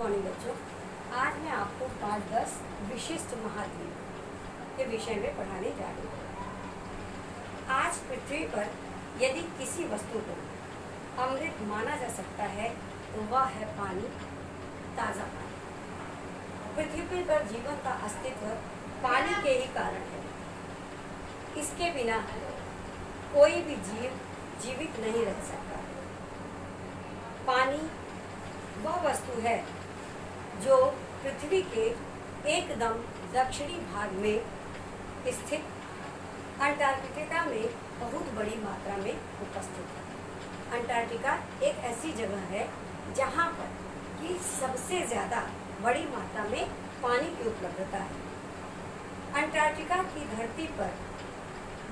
Morning बच्चों। आज मैं आपको पाठ 10 विशिष्ट महाद्वीप के विषय में पढ़ाने जा रही हूँ। आज पृथ्वी पर यदि किसी वस्तु को अमृत माना जा सकता है तो वह है पानी, ताज़ा पानी। पृथ्वी पर जीवन का अस्तित्व पानी के ही कारण है। इसके बिना कोई भी जीव जीवित नहीं रह सकता। पानी वह वस्तु है जो पृथ्वी के एकदम दक्षिणी भाग में स्थित अंटार्कटिका में बहुत बड़ी मात्रा में उपस्थित है। अंटार्कटिका एक ऐसी जगह है जहाँ पर कि सबसे ज़्यादा बड़ी मात्रा में पानी की उपलब्धता है। अंटार्कटिका की धरती पर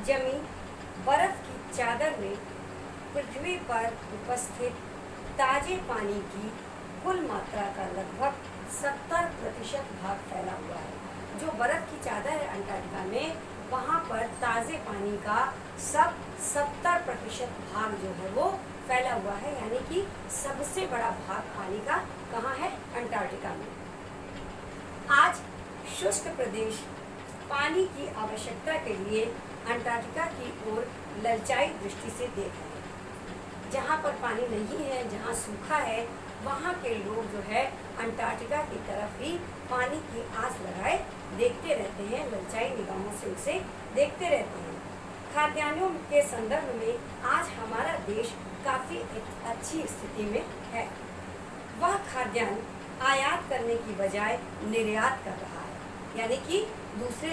जमी बर्फ की चादर में पृथ्वी पर उपस्थित ताजे पानी की कुल मात्रा का लगभग 70% भाग फैला हुआ है। जो बर्फ की चादर है अंटार्कटिका में, वहाँ पर ताज़े पानी का 70% भाग जो है वो फैला हुआ है। यानी कि सबसे बड़ा भाग पानी का कहाँ है? अंटार्कटिका में। आज शुष्क प्रदेश पानी की आवश्यकता के लिए अंटार्कटिका की ओर ललचाई दृष्टि से देख रहे हैं। जहाँ पर पानी नहीं है, जहाँ सूखा है, वहाँ के लोग जो है अंटार्कटिका की तरफ ही पानी की आस लगाए देखते रहते हैं, ललचाई निगाहों से उसे देखते रहते हैं। खाद्यान्नों के संदर्भ में आज हमारा देश काफ़ी अच्छी स्थिति में है। वह खाद्यान्न आयात करने की बजाय निर्यात कर रहा है, यानी कि दूसरे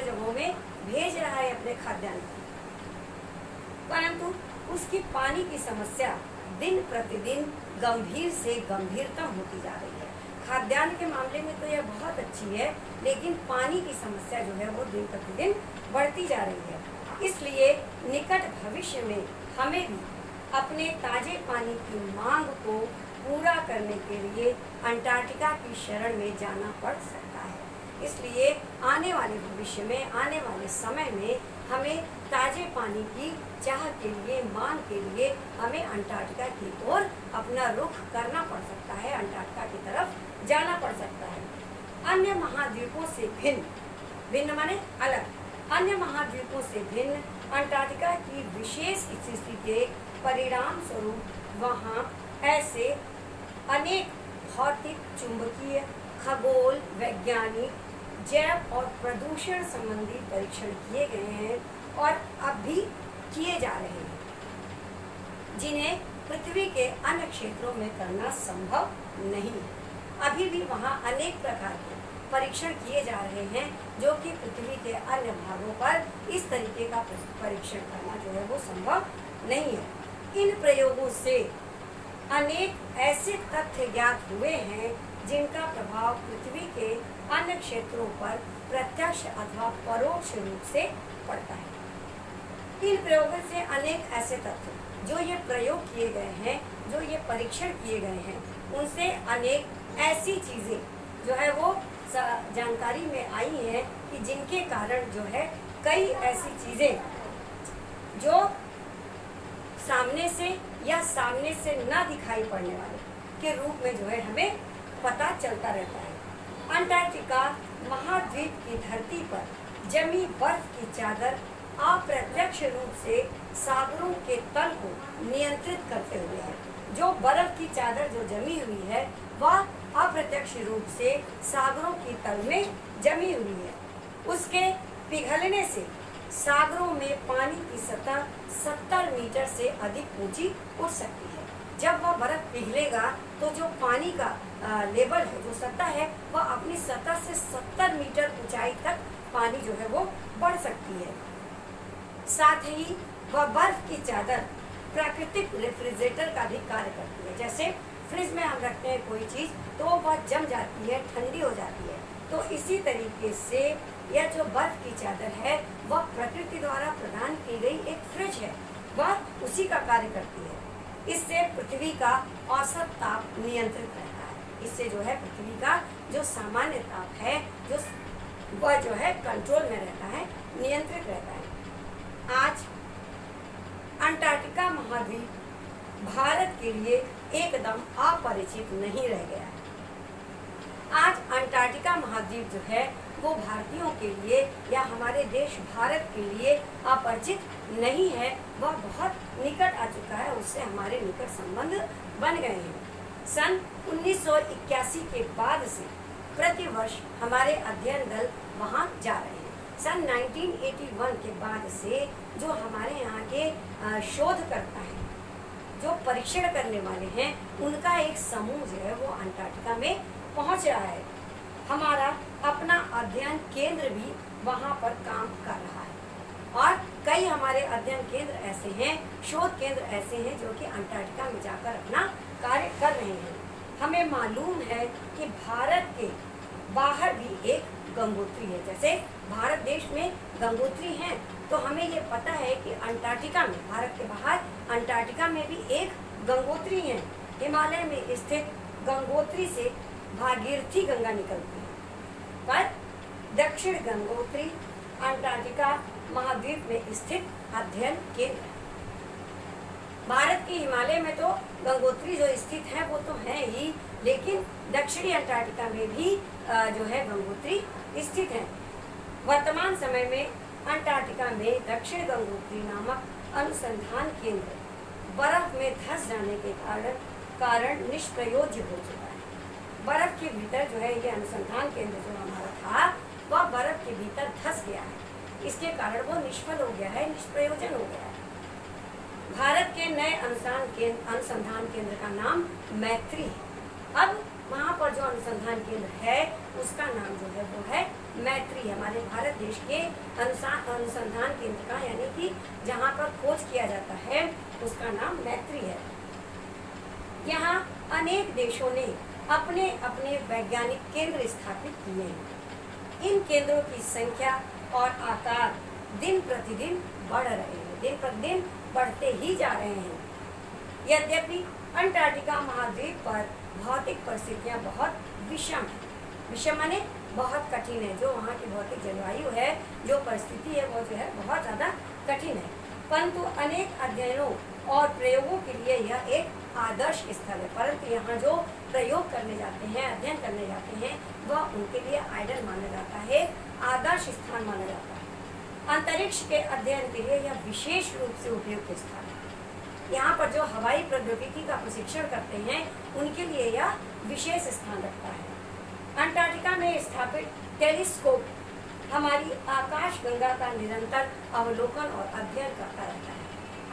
जगहों में भेज रहा है अपने खाद्यान्न को। परंतु उसकी पानी की समस्या दिन प्रतिदिन गंभीर से गंभीरतम होती जा रही है। खाद्यान्न के मामले में तो यह बहुत अच्छी है, लेकिन पानी की समस्या जो है वो दिन प्रतिदिन बढ़ती जा रही है। इसलिए निकट भविष्य में हमें भी अपने ताजे पानी की मांग को पूरा करने के लिए अंटार्कटिका की शरण में जाना पड़ सकता है। इसलिए आने वाले भविष्य में, आने वाले समय में हमें ताजे पानी की चाह के लिए, मांग के लिए हमें अंटार्कटिका की ओर अपना रुख करना पड़ सकता है, अंटार्कटिका की तरफ जाना पड़ सकता है। अन्य महाद्वीपों से भिन्न माने अलग, अन्य महाद्वीपों से भिन्न अंटार्कटिका की विशेष स्थिति के परिणाम स्वरूप वहाँ ऐसे अनेक भौतिक, चुंबकीय, खगोल वैज्ञानिक, जैव और प्रदूषण संबंधी परीक्षण किए गए हैं और अब भी किए जा रहे हैं, जिन्हें पृथ्वी के अन्य क्षेत्रों में करना संभव नहीं है। अभी भी वहाँ अनेक प्रकार के परीक्षण किए जा रहे हैं जो कि पृथ्वी के अन्य भागों पर इस तरीके का परीक्षण करना जो है वो संभव नहीं है। इन प्रयोगों से अनेक ऐसे तथ्य ज्ञात हुए हैं जिनका प्रभाव पृथ्वी के अन्य क्षेत्रों पर प्रत्यक्ष अथवा परोक्ष रूप से पड़ता है। इन प्रयोगों से अनेक ऐसे तथ्य जो ये प्रयोग किए गए हैं, जो ये परीक्षण किए गए हैं, उनसे अनेक ऐसी चीज़ें जो है वो जानकारी में आई हैं कि जिनके कारण जो है कई ऐसी चीज़ें जो सामने से या सामने से ना दिखाई पड़ने वाले के रूप में जो है हमें पता चलता रहता है। अंटार्कटिका महाद्वीप की धरती पर जमी बर्फ की चादर अप्रत्यक्ष रूप से सागरों के तल को नियंत्रित करते हुए है। जो बर्फ की चादर जो जमी हुई है वह अप्रत्यक्ष रूप से सागरों की तल में जमी हुई है। उसके पिघलने से सागरों में पानी की सतह 70 मीटर से अधिक ऊंची उठ सकती है। जब वह बर्फ पिघलेगा तो जो पानी का लेवल है, जो सतह है, वह अपनी सतह से 70 मीटर ऊंचाई तक पानी जो है वो बढ़ सकती है। साथ ही वह बर्फ की चादर प्राकृतिक रेफ्रिजरेटर का भी कार्य करती है। जैसे फ्रिज में हम रखते हैं कोई चीज़ तो वह जम जाती है, ठंडी हो जाती है, तो इसी तरीके से यह जो बर्फ की चादर है वह प्रकृति द्वारा प्रदान की गई एक फ्रिज है, वह उसी का कार्य करती है। इससे पृथ्वी का औसत ताप नियंत्रित रहता है। इससे जो है पृथ्वी का जो सामान्य ताप है जो वह जो है कंट्रोल में रहता है, नियंत्रित रहता है। आज अंटार्कटिका महाद्वीप भारत के लिए एकदम अपरिचित नहीं रह गया है। आज अंटार्कटिका महाद्वीप जो है वो भारतीयों के लिए या हमारे देश भारत के लिए अपरिचित नहीं है, वह बहुत निकट आ चुका है, उससे हमारे निकट संबंध बन गए हैं। सन 1981 के बाद से प्रतिवर्ष हमारे अध्ययन दल वहां जा रहे हैं। सन 1981 के बाद से जो हमारे यहाँ के शोधकर्ता हैं, जो परीक्षण करने वाले हैं, उनका एक समूह जो है वो अंटार्कटिका में पहुंच रहा है। हमारा अपना अध्ययन केंद्र भी वहां पर काम कर रहा है और कई हमारे अध्ययन केंद्र ऐसे हैं, शोध केंद्र ऐसे हैं जो कि अंटार्कटिका में जाकर अपना कार्य कर रहे हैं। हमें मालूम है कि भारत के बाहर भी एक गंगोत्री है। जैसे भारत देश में गंगोत्री हैं, तो हमें ये पता है कि अंटार्कटिका में, भारत के बाहर अंटार्कटिका में भी एक गंगोत्री है। हिमालय में स्थित गंगोत्री से भागीरथी गंगा निकलती है, पर दक्षिण गंगोत्री अंटार्कटिका महाद्वीप में स्थित अध्ययन केंद्र है। भारत के हिमालय में तो गंगोत्री जो स्थित है वो तो है ही, लेकिन दक्षिणी अंटार्कटिका में भी जो है गंगोत्री स्थित है। वर्तमान समय में अंटार्कटिका में दक्षिण गंगोत्री नामक अनुसंधान केंद्र बर्फ में धंस जाने के कारण निष्प्रयोज्य हो चुका है। बर्फ के भीतर जो है ये अनुसंधान केंद्र जो हमारा था वह बर्फ के भीतर धंस गया है। इसके कारण वो निष्फल हो गया है, निष्प्रयोजन हो गया है। भारत के नए अनुसंधान केंद्र का नाम मैत्री है। अब वहाँ पर जो अनुसंधान केंद्र है उसका नाम जो है वो है मैत्री। हमारे भारत देश के अनुसंधान केंद्र का, यानी कि जहाँ पर खोज किया जाता है, उसका नाम मैत्री है। यहाँ अनेक देशों ने अपने अपने वैज्ञानिक केंद्र स्थापित किए हैं। इन केंद्रों की संख्या और आकार दिन प्रतिदिन बढ़ रहे हैं, दिन प्रतिदिन बढ़ते ही जा रहे हैं। यद्यपि अंटार्कटिका महाद्वीप पर भौतिक परिस्थितियां बहुत विषम है। विषम माने बहुत कठिन है। जो वहाँ की भौतिक जलवायु है, जो परिस्थिति है, वो जो है बहुत ज़्यादा कठिन है। परंतु अनेक अध्ययनों और प्रयोगों के लिए यह एक आदर्श स्थल है। परंतु यहाँ जो प्रयोग करने जाते हैं, अध्ययन करने जाते हैं, वह उनके लिए आइडल माना जाता है, आदर्श स्थान माना जाता है। अंतरिक्ष के अध्ययन के लिए यह विशेष रूप से उपयुक्त स्थान है। यहाँ पर जो हवाई प्रौद्योगिकी का प्रशिक्षण करते हैं, उनके लिए यह विशेष स्थान रखता है। अंटार्कटिका में स्थापित टेलीस्कोप हमारी आकाश गंगा का निरंतर अवलोकन और अध्ययन करता रहता है।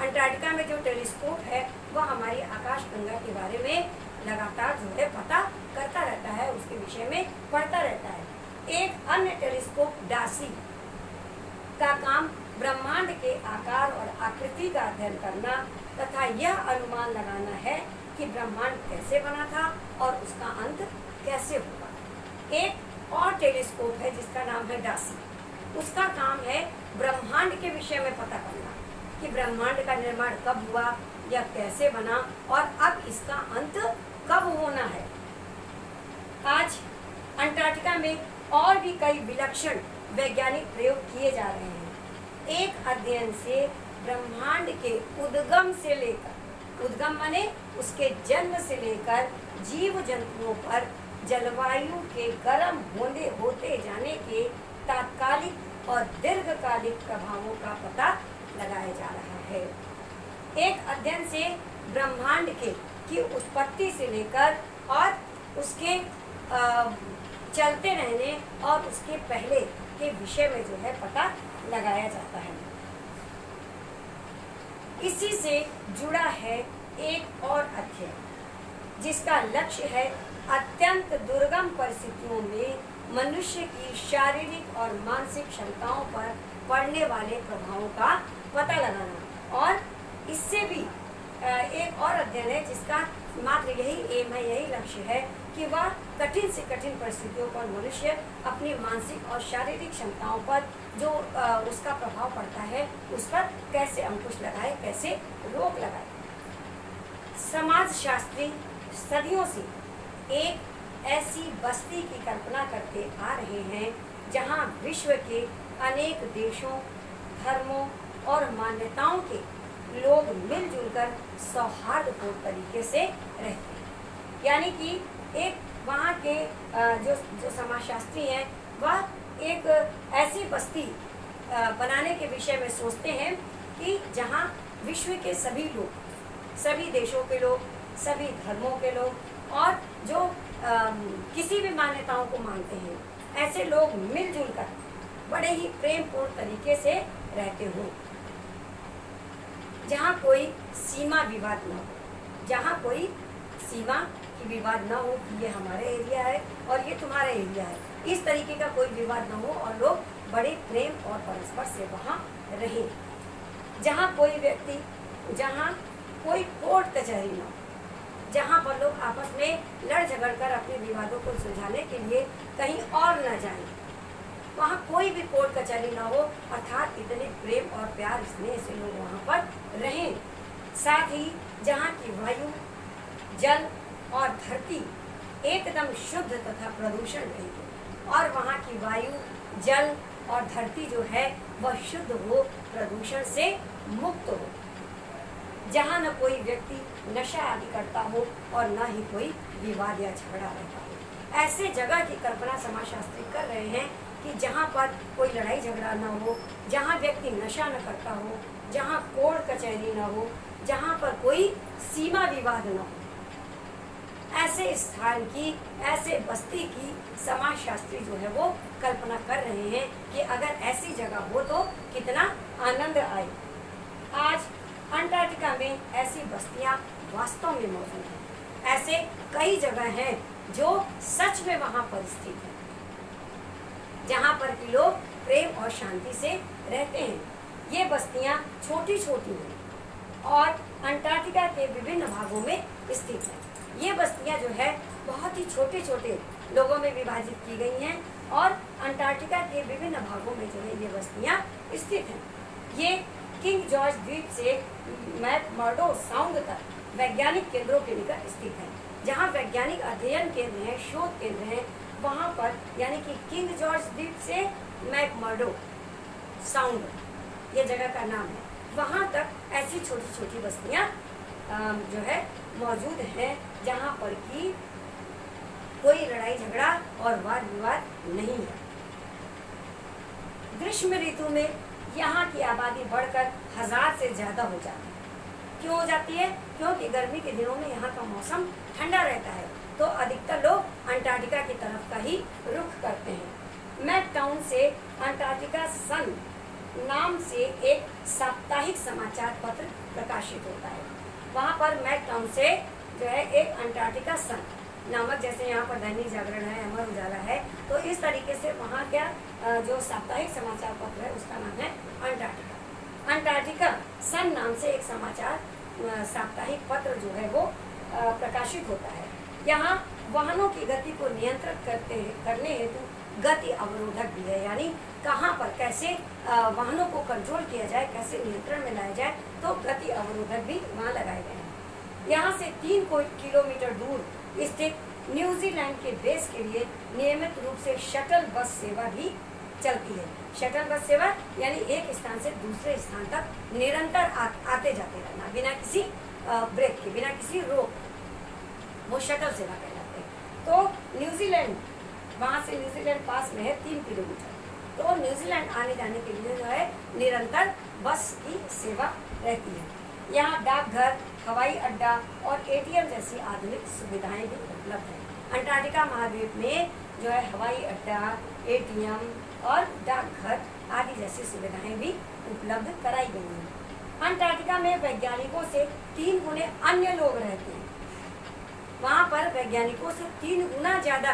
अंटार्कटिका में जो टेलीस्कोप है वह हमारी आकाश गंगा के बारे में लगातार जो है पता करता रहता है, उसके विषय में पढ़ता रहता है। एक अन्य टेलीस्कोप डासी का काम ब्रह्मांड के आकार और आकृति का अध्ययन करना तथा यह अनुमान लगाना है कि ब्रह्मांड कैसे बना था और उसका अंत कैसे होगा। एक और टेलीस्कोप है जिसका नाम है डासी। उसका काम है ब्रह्मांड के विषय में पता करना कि ब्रह्मांड का निर्माण कब हुआ या कैसे बना और अब इसका अंत कब होना है। आज अंटार्कटिका में और भी कई विलक्षण वैज्ञानिक प्रयोग किए जा रहे हैं। एक अध्ययन से ब्रह्मांड के उद्गम से लेकर, उद्गम माने उसके जन्म से लेकर जीव जंतुओं पर जलवायु के गर्म होते जाने के तात्कालिक और दीर्घकालिक प्रभावों का पता लगाया जा रहा है। एक अध्ययन से ब्रह्मांड की उत्पत्ति से लेकर और उसके चलते रहने और उसके पहले के विषय में जो है पता लगाया जाता है। इसी से जुड़ा है एक और अध्ययन जिसका लक्ष्य है अत्यंत दुर्गम परिस्थितियों में मनुष्य की शारीरिक और मानसिक क्षमताओं पर पड़ने वाले प्रभावों का पता लगाना। और इससे भी एक और अध्ययन है जिसका मात्र यही एम है, यही लक्ष्य है कि वह कठिन से कठिन परिस्थितियों पर मनुष्य अपनी मानसिक और शारीरिक क्षमताओं पर जो उसका प्रभाव पड़ता है उस पर कैसे अंकुश लगाए, कैसे रोक लगाए। समाजशास्त्री सदियों से एक ऐसी बस्ती की कल्पना करते आ रहे हैं जहां विश्व के अनेक देशों, धर्मों और मान्यताओं के लोग मिलजुल कर सौहार्दपूर्ण तरीके से रहते हैं। यानी कि एक वहाँ के जो जो समाजशास्त्री हैं वह एक ऐसी बस्ती बनाने के विषय में सोचते हैं कि जहाँ विश्व के सभी लोग, सभी देशों के लोग, सभी धर्मों के लोग और जो किसी भी मान्यताओं को मानते हैं, ऐसे लोग मिलजुल कर बड़े ही प्रेमपूर्ण तरीके से रहते हों, जहाँ कोई सीमा विवाद न हो, जहाँ कोई सीमा की विवाद न हो कि ये हमारे एरिया है और ये तुम्हारा एरिया है, इस तरीके का कोई विवाद न हो और लोग बड़े प्रेम और परस्पर से वहाँ रहे। जहाँ कोई व्यक्ति, जहाँ कोई कोर्ट कचहरी न हो, जहाँ पर लोग आपस में लड़ झगड़ कर अपने विवादों को सुलझाने के लिए कहीं और न जाएं, वहाँ कोई भी कोर्ट कचहरी ना हो, अर्थात इतने प्रेम और प्यार स्नेह से लोग वहाँ पर रहें। साथ ही जहाँ की वायु, जल और धरती एकदम शुद्ध तथा प्रदूषण रहित हो और वहाँ की वायु, जल और धरती जो है वह शुद्ध हो, प्रदूषण से मुक्त हो। जहाँ न कोई व्यक्ति नशा आदि करता हो और न ही कोई विवाद या झगड़ा रहता हो। ऐसे जगह की कल्पना समाजशास्त्री कर रहे हैं कि जहाँ पर कोई लड़ाई झगड़ा न हो, जहाँ व्यक्ति नशा न करता हो, जहाँ कोर्ट कचहरी न हो, जहाँ पर कोई सीमा विवाद न हो, ऐसे स्थान की, ऐसे बस्ती की समाजशास्त्री जो है वो कल्पना कर रहे हैं कि अगर ऐसी जगह हो तो कितना आनंद आए। आज अंटार्कटिका में ऐसी बस्तियां वास्तव में मौजूद हैं। ऐसे कई जगह हैं जो सच में वहां पर स्थित हैं, जहां पर कि लोग प्रेम और शांति से रहते हैं। ये बस्तियां छोटी छोटी हैं और अंटार्कटिका के विभिन्न भागों में स्थित हैं। ये बस्तियां जो है बहुत ही छोटे छोटे लोगों में विभाजित की गई हैं और अंटार्कटिका के विभिन्न भागों में जो है ये बस्तियां स्थित हैं। ये किंग जॉर्ज द्वीप से मैकमर्डो साउंड तक वैज्ञानिक केंद्रों के निकट स्थित है। जहाँ वैज्ञानिक अध्ययन केंद्र हैं, शोध केंद्र हैं, वहाँ पर यानी कि किंग जॉर्ज द्वीप से मैकमर्डो साउंड ये जगह का नाम है, वहाँ तक ऐसी छोटी छोटी बस्तियाँ जो है मौजूद हैं, जहाँ पर कि कोई लड़ाई झगड़ा और वाद विवाद नहीं है। ग्रीष्म ऋतु में यहाँ की आबादी बढ़कर 1000 से ज़्यादा हो जाती है। क्यों हो जाती है? क्योंकि गर्मी के दिनों में यहाँ का मौसम ठंडा रहता है, तो अधिकतर लोग अंटार्कटिका की तरफ का ही रुख करते हैं। मैकटाउन से अंटार्कटिका सन नाम से एक साप्ताहिक समाचार पत्र प्रकाशित होता है। वहाँ पर मैकटाउन से जो है एक अंटार्कटिका सन नामक, जैसे यहाँ पर दैनिक जागरण है, अमर उजाला है, तो इस तरीके से वहाँ क्या जो साप्ताहिक समाचार पत्र है उसका नाम है अंटार्कटिका। अंटार्कटिका सन नाम से एक समाचार साप्ताहिक पत्र जो है वो प्रकाशित होता है। यहाँ वाहनों की गति को नियंत्रित करने हेतु गति अवरोधक भी है, यानी कहाँ पर कैसे वाहनों को कंट्रोल किया जाए, कैसे नियंत्रण में लाया जाए, तो गति अवरोधक भी वहाँ लगाए गए हैं। यहाँ से 3 किलोमीटर दूर स्थित न्यूजीलैंड के बेस के लिए नियमित रूप से शटल बस सेवा भी चलती है। शटल बस सेवा यानी एक स्थान से दूसरे स्थान तक निरंतर आते जाते रहना, बिना किसी ब्रेक के, बिना किसी रोक, वो शटल सेवा कहलाते हैं। तो न्यूजीलैंड, वहाँ से न्यूजीलैंड पास में है 3 किलोमीटर, तो न्यूजीलैंड आने जाने के लिए जो है निरंतर बस की सेवा रहती है। यहाँ डाकघर, हवाई अड्डा और एटीएम जैसी आधुनिक सुविधाएं भी उपलब्ध हैं। अंटार्कटिका महाद्वीप में जो है हवाई अड्डा, एटीएम और डाकघर आदि जैसी सुविधाएं भी उपलब्ध कराई गई हैं। अंटार्कटिका में वैज्ञानिकों से 3 गुने अन्य लोग रहते हैं। वहाँ पर वैज्ञानिकों से 3 गुना ज़्यादा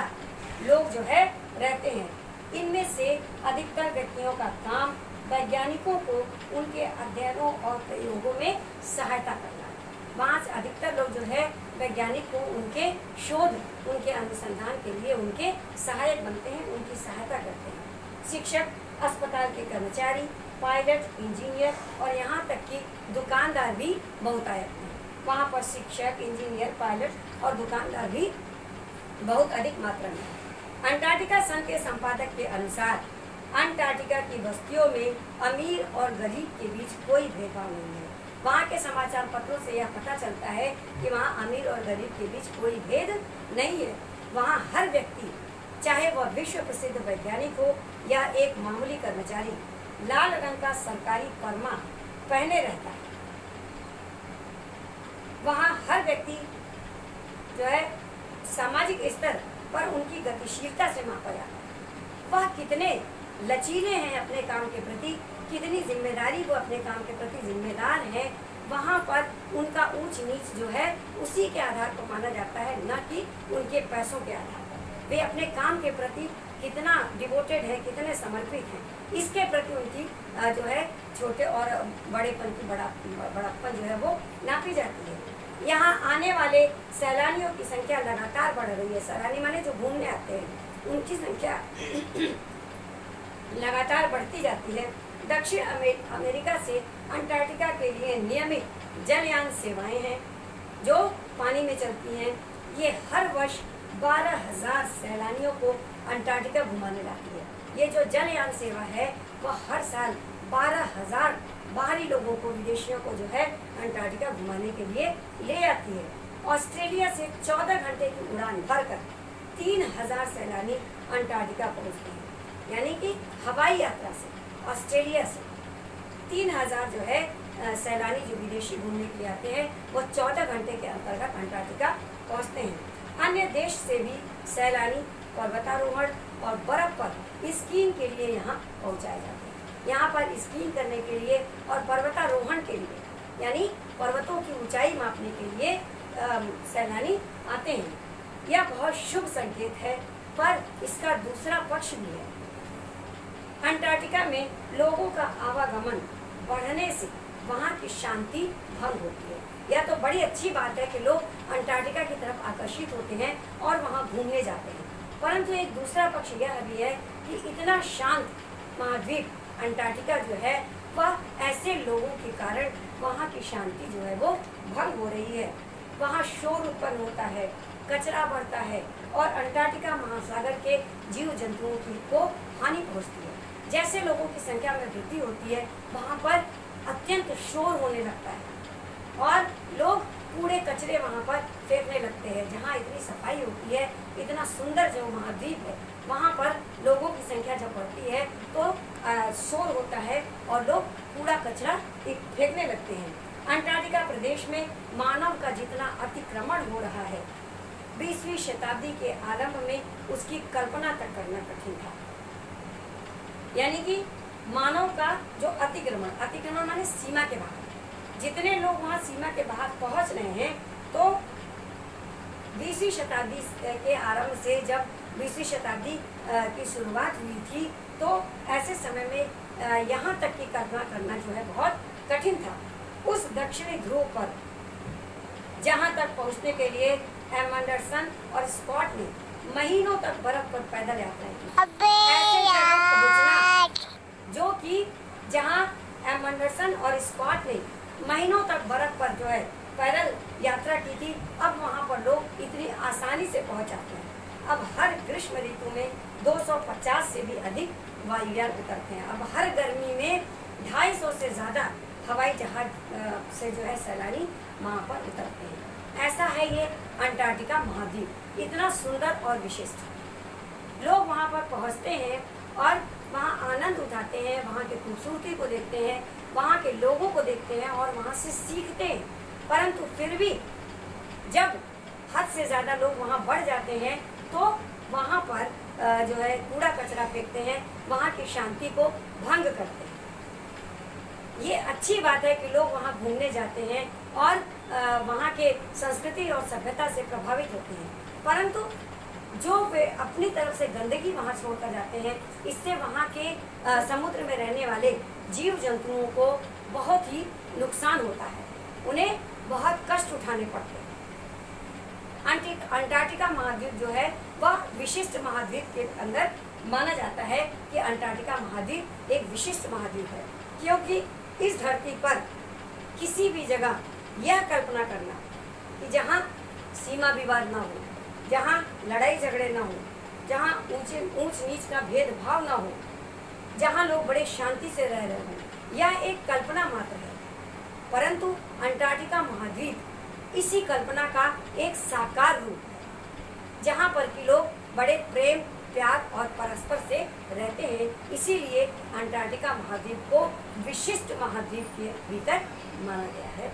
लोग जो है रहते हैं। इनमें से अधिकतर व्यक्तियों का काम वैज्ञानिकों को उनके अध्ययनों और प्रयोगों में सहायता करना है। वहाँ से अधिकतर लोग जो है वैज्ञानिक को उनके शोध, उनके अनुसंधान के लिए उनके सहायक बनते हैं, उनकी सहायता करते हैं। शिक्षक, अस्पताल के कर्मचारी, पायलट, इंजीनियर और यहाँ तक कि दुकानदार भी बहुतायत हैं। वहाँ पर शिक्षक, इंजीनियर, पायलट और दुकानदार भी बहुत अधिक मात्रा में है। अंटार्कटिका सन के संपादक के अनुसार अंटार्कटिका की बस्तियों में अमीर और गरीब के बीच कोई भेदभाव नहीं है। वहाँ के समाचार पत्रों से यह पता चलता है कि वहाँ अमीर और गरीब के बीच कोई भेद नहीं है। वहाँ हर व्यक्ति, चाहे वह विश्व प्रसिद्ध वैज्ञानिक हो या एक मामूली कर्मचारी, लाल रंग का सरकारी परमा पहने रहता है। वहाँ हर व्यक्ति जो है सामाजिक स्तर पर उनकी गतिशीलता से मापा जाता है। वह कितने लचीले हैं अपने काम के प्रति, कितनी जिम्मेदारी वो अपने काम के प्रति जिम्मेदार हैं, वहाँ पर उनका ऊंच नीच जो है उसी के आधार पर माना जाता है, न कि उनके पैसों के आधार पर। वे अपने काम के प्रति कितना डिवोटेड है, कितने समर्पित हैं, इसके प्रति उनकी जो है छोटे और बड़ेपन की बड़प्पन जो है वो नापी जाती है। यहाँ आने वाले सैलानियों की संख्या लगातार बढ़ रही है। सैलानी माने जो घूमने आते हैं, उनकी संख्या लगातार बढ़ती जाती है। दक्षिण अमेरिका से अंटार्कटिका के लिए नियमित जलयान सेवाएं हैं जो पानी में चलती हैं। ये हर वर्ष 12,000 सैलानियों को अंटार्कटिका घुमाने लाती है। ये जो जलयान सेवा है वह हर साल 12,000 बाहरी लोगों को, विदेशियों को जो है अंटार्कटिका घुमाने के लिए ले आती है। ऑस्ट्रेलिया से 14 घंटे की उड़ान भरकर 3,000 सैलानी अंटार्कटिका पहुंचते हैं। यानी कि हवाई यात्रा से ऑस्ट्रेलिया से 3,000 जो है सैलानी जो विदेशी घूमने के लिए आते हैं वो 14 घंटे के अंतर्गत अंटार्कटिका पहुंचते हैं। अन्य देश से भी सैलानी पर्वतारोहण और बर्फ पर स्कीइंग के लिए यहाँ पहुँचाए जाते हैं। यहाँ पर स्कीइंग करने के लिए और पर्वतारोहण के लिए, यानी पर्वतों की ऊंचाई मापने के लिए सैलानी आते हैं। यह बहुत शुभ संकेत है, पर इसका दूसरा पक्ष भी है। अंटार्कटिका में लोगों का आवागमन बढ़ने से वहाँ की शांति भंग होती है। यह तो बड़ी अच्छी बात है कि लोग अंटार्कटिका की तरफ आकर्षित होते हैं और वहाँ घूमने जाते हैं, परंतु एक दूसरा पक्ष यह भी है कि इतना शांत महाद्वीप अंटार्कटिका जो है वह ऐसे लोगों के कारण वहाँ की शांति जो है वो भंग हो रही है। वहाँ शोर उत्पन्न होता है, कचरा बढ़ता है और अंटार्कटिका महासागर के जीव जंतुओं को हानि पहुँचती है। जैसे लोगों की संख्या में वृद्धि होती है वहाँ पर अत्यंत शोर होने लगता है और लोग कूड़े कचरे वहाँ पर फेंकने लगते हैं। जहाँ इतनी सफाई होती है, इतना सुंदर जो महाद्वीप है, वहाँ पर लोगों की संख्या जब बढ़ती है तो शोर होता है और लोग कूड़ा कचरा फेंकने लगते हैं। अंटार्कटिका प्रदेश में मानव का जितना अतिक्रमण हो रहा है, 20वीं शताब्दी के आरंभ में उसकी कल्पना तक करना कठिन था। यानी कि मानव का जो अतिक्रमण माने सीमा के बाहर, जितने लोग वहाँ सीमा के बाहर पहुँच रहे हैं, तो 20वीं शताब्दी के आरंभ से जब 20वीं शताब्दी की शुरुआत हुई थी तो ऐसे समय में यहाँ तक की कल्पना करना जो है बहुत कठिन था। उस दक्षिणी ध्रुव पर जहाँ तक पहुँचने के लिए एमंडरसन और स्कॉट ने महीनों तक बर्फ पर पैदल यात्रा की। ऐसे जगह पहुँचना जो कि जहाँ एमंडरसन और स्कॉट ने महीनों तक बर्फ पर जो है पैदल यात्रा की थी, अब वहाँ पर लोग इतनी आसानी से पहुँच जाते हैं। अब हर ग्रीष्म ऋतु में 250 से भी अधिक वायुयान उतरते हैं। अब हर गर्मी में 250 से ज़्यादा हवाई जहाज से जो है सैलानी वहाँ पर उतरते हैं। ऐसा है ये अंटार्कटिका महाद्वीप, इतना सुंदर और विशिष्ट। लोग वहाँ पर पहुँचते हैं और वहाँ आनंद उठाते हैं, वहाँ की खूबसूरती को देखते हैं, वहाँ के लोगों को देखते हैं और वहाँ से सीखते हैं। परंतु फिर भी जब हद से ज़्यादा लोग वहाँ बढ़ जाते हैं तो वहाँ पर जो है कूड़ा कचरा फेंकते हैं, वहाँ की शांति को भंग करते हैं। ये अच्छी बात है कि लोग वहाँ घूमने जाते हैं और वहाँ के संस्कृति और सभ्यता से प्रभावित होते हैं, परंतु जो वे अपनी तरफ से गंदगी वहाँ छोड़कर जाते हैं, इससे वहाँ के समुद्र में रहने वाले जीव जंतुओं को बहुत ही नुकसान होता है, उन्हें बहुत कष्ट उठाने पड़ते हैं। अंटार्कटिका महाद्वीप जो है वह विशिष्ट महाद्वीप के अंदर माना जाता है कि अंटार्कटिका महाद्वीप एक विशिष्ट महाद्वीप है, क्योंकि इस धरती पर किसी भी जगह यह कल्पना करना कि जहाँ सीमा विवाद ना हो, जहाँ लड़ाई झगड़े ना हो, जहाँ ऊंच नीच का भेदभाव ना हो, जहाँ लोग बड़े शांति से रह रहे हों, यह एक कल्पना मात्र है। परंतु अंटार्कटिका महाद्वीप इसी कल्पना का एक साकार रूप है, जहाँ पर कि लोग बड़े प्रेम प्यार और परस्पर से रहते हैं। इसीलिए अंटार्कटिका महाद्वीप को विशिष्ट महाद्वीप के भीतर माना गया है।